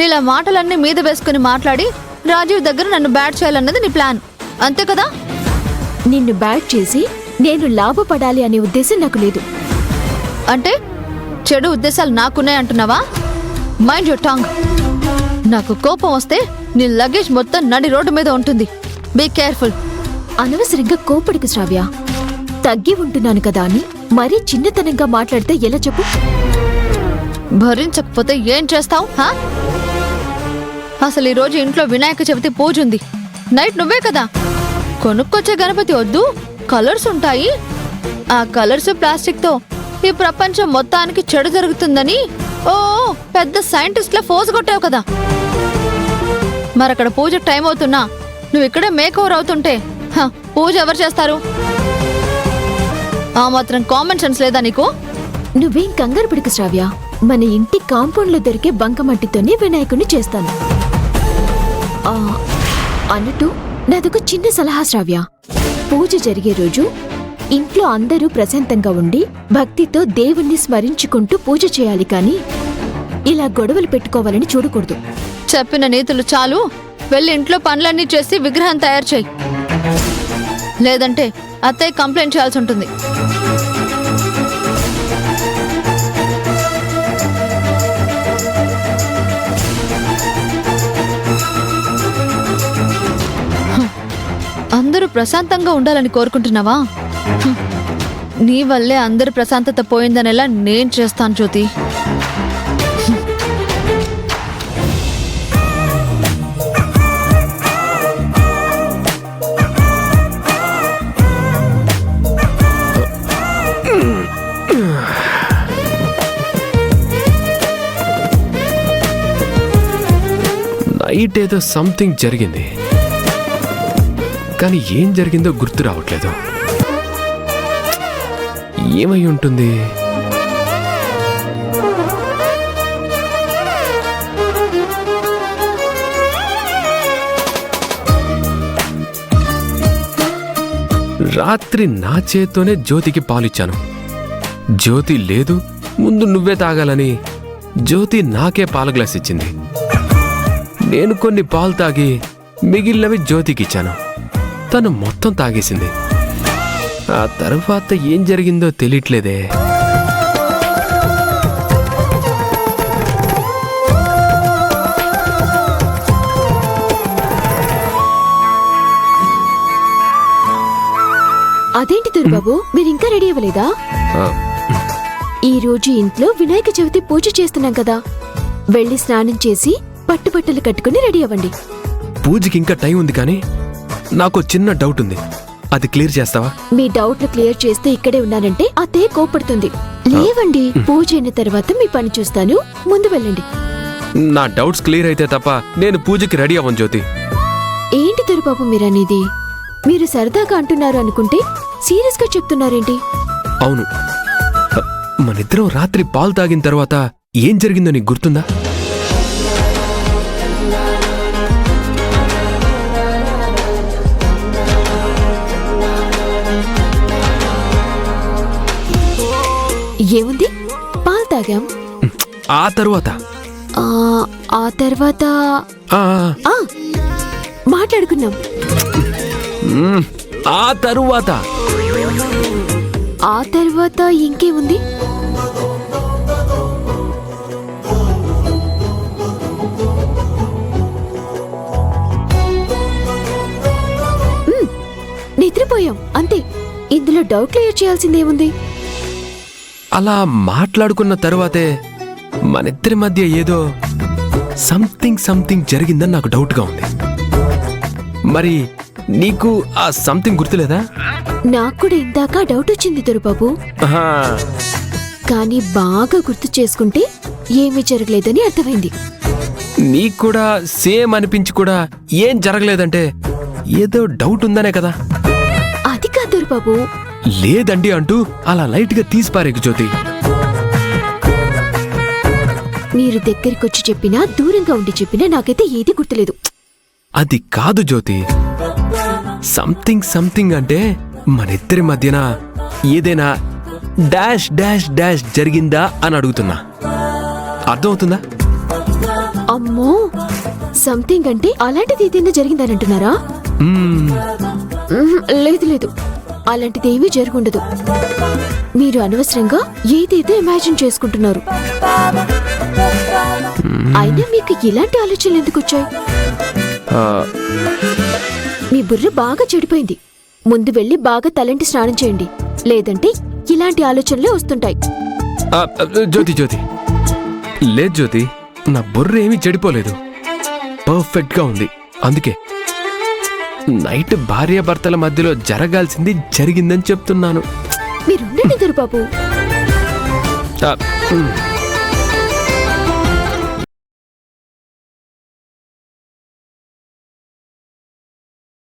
ఇలా మాటలన్నీ మీద వేసుకుని మాట్లాడి రాజీవ్ దగ్గర నన్ను బ్యాట్ చేయాలన్నది నీ ప్లాన్, అంతే కదా? నిన్ను బ్యాట్ చేసి నేను లాభపడాలి అనే ఉద్దేశం నాకు లేదు. అంటే చెడు ఉద్దేశాలు నాకున్నాయి అంటున్నావా? Mind your Tang. నాకు కోపం వస్తే నీ లగేజ్ మొత్తం నడి రోడ్డు మీద ఉంటుంది. Be careful. అనవసరంగా కోపడికి శ్రావ్య. తగ్గి ఉంటున్నాను కదా అని మరీ చిన్నతనంగా మాట్లాడితే ఎలా చెప్పు? భరించకపోతే ఏం చేస్తావు? అసలు ఈరోజు ఇంట్లో వినాయక చవితి పూజ ఉంది. నైట్ నువ్వే కదా కొనుక్కొచ్చే గణపతి వద్దు, కలర్స్ ఉంటాయి, ఆ కలర్స్ ప్లాస్టిక్ తో ఈ ప్రపంచం మొత్తానికి చెడు జరుగుతుందని ఓ పెద్ద సైంటిస్ట్ లా ఫోజ్ కొట్టావు కదా. మరక్కడ పూజ టైం అవుతున్నా నువ్వు ఇక్కడే మేక్ ఓవర్ అవుతుంటే పూజ ఎవరు చేస్తారు? ఆ మాత్రం కామన్ సెన్స్ లేదా నీకు? నువ్వేం కంగారు పడకు శ్రావ్య. మన ఇంటి కాంపౌండ్ లో దొరికే బంకమట్టితోనే వినాయకుడిని చేస్తాను. అన్నట్టు నాదొక చిన్న సలహా శ్రావ్య. పూజ జరిగే రోజు ఇంట్లో అందరూ ప్రశాంతంగా ఉండి భక్తితో దేవుణ్ణి స్మరించుకుంటూ పూజ చేయాలి, కానీ ఇలా గొడవలు పెట్టుకోవాలని చూడకూడదు. చెప్పిన నీతులు చాలు. వెళ్ళి ఇంట్లో పనులన్నీ చేసి విగ్రహం తయారు చేయి, లేదంటే అత్తయ్య కంప్లైంట్ చేయాల్సి ఉంటుంది. అందరూ ప్రశాంతంగా ఉండాలని కోరుకుంటున్నావా? నీ వల్లే అందరి ప్రశాంతత పోయిందనేలా నేను చేస్తాను జ్యోతి. నైట్ ఏదో సంథింగ్ జరిగింది, కానీ ఏం జరిగిందో గుర్తు రావట్లేదు. ఏమై ఉంటుంది? రాత్రి నా చేత్తోనే జ్యోతికి పాలిచ్చాను. జ్యోతి లేదు, ముందు నువ్వే తాగాలని జ్యోతి నాకే పాల గ్లాస్ ఇచ్చింది. నేను కొన్ని పాలు తాగి మిగిలినవి జ్యోతికిచ్చాను. తను మొత్తం తాగేసింది. ఆ తర్వాత ఏం జరిగిందో తెలియట్లేదే. అదేంటి దొరబాబు, మీరింకా రెడీ అవ్వలేదా? ఈ రోజు ఇంట్లో వినాయక చవితి పూజ చేస్తున్నాం కదా, వెళ్ళి స్నానం చేసి పట్టుబట్టలు కట్టుకుని రెడీ అవ్వండి. పూజకి ఇంకా టైం ఉంది, కానీ నాకు చిన్న డౌట్ ఉంది, అది క్లియర్ చేస్తావా? మీ డౌట్లు క్లియర్ చేస్తే ఇక్కడే ఉన్నానంటే అత్తయ్య కోపడుతుంది. లేవండి, పూజ అయిన తర్వాత మీ పని చూస్తాను, ముందు వెళ్ళండి. నా డౌట్స్ క్లియర్ అయితే తప్ప నేను పూజకి రెడీ అవ్వను జ్యోతి. ఏంటి దొరబాబు మీరనేది? మీరు సరదాగా అంటున్నారు అనుకుంటే సీరియస్ గా చెప్తున్నారేంటి? అవును, మనిద్దరం రాత్రి పాలు తాగిన తర్వాత ఏం జరిగిందో నీకు గుర్తుందా? ఏముంది, పాలు తాగాం. ఆ తర్వాత మాట్లాడుకున్నాం. ఆ తర్వాత ఇంకేముంది? నిద్రపోయాం అంతే. ఇందులో డౌట్ క్లియర్ చేయాల్సిందేముంది? అలా మాట్లాడుకున్న తరువాతే మనిద్దరి మధ్య ఏదో సంథింగ్ జరిగిందని నాకు డౌట్గా ఉంది. మరి నీకు ఆ సంథింగ్ గుర్తులేదా? నాకు కూడా ఇందాక డౌట్ వచ్చింది దొరబాబు, కానీ బాగా గుర్తు చేసుకుంటే ఏమీ జరగలేదని అర్థమైంది. నీకు కూడా సేమ్ అనిపించి కూడా ఏం జరగలేదంటే ఏదో డౌట్ ఉందనే కదా? అది కాదు దొరబాబు. లేదండి అంటూ అలా లైట్గా తీసిపారేకు జ్యోతి. మీరు దగ్గరికొచ్చి చెప్పినా దూరంగా ఉండి చెప్పినా నాకైతే ఏది గుర్తులేదు. అది కాదు జ్యోతి, సంథింగ్ అంటే మనిద్దరి మధ్యన ఏదైనా డాష్ డాష్ డాష్ జరిగిందా అని అడుగుతున్నా. అర్థమవుతుందా? అమ్మో, సంథింగ్ అంటే అలాంటిది ఏదైనా జరిగిందని అంటున్నారా? లేదు లేదు, అలాంటిది ఏమీ జరుగుండదు. మీరు అనవసరంగా ఏదేదో ఇమాజిన్ చేసుకుంటున్నారు. అయినా మీకు ఇలాంటి ఆలోచనలు ఎందుకు వచ్చాయి? మీ బుర్ర బాగా చెడిపోయింది. ముందు వెళ్ళి బాగా తలంటి స్నానం చేయండి, లేదంటే ఇలాంటి ఆలోచనలే వస్తుంటాయి. జ్యోతి జ్యోతి, లేదు జ్యోతి, నా బుర్ర ఏమీ చెడిపోలేదు, పర్ఫెక్ట్ గా ఉంది. అందుకే నైట్ భార్యాభర్తల మధ్యలో జరగాల్సింది జరిగిందని చెప్తున్నాను. మీరుండండి దొరబాబు.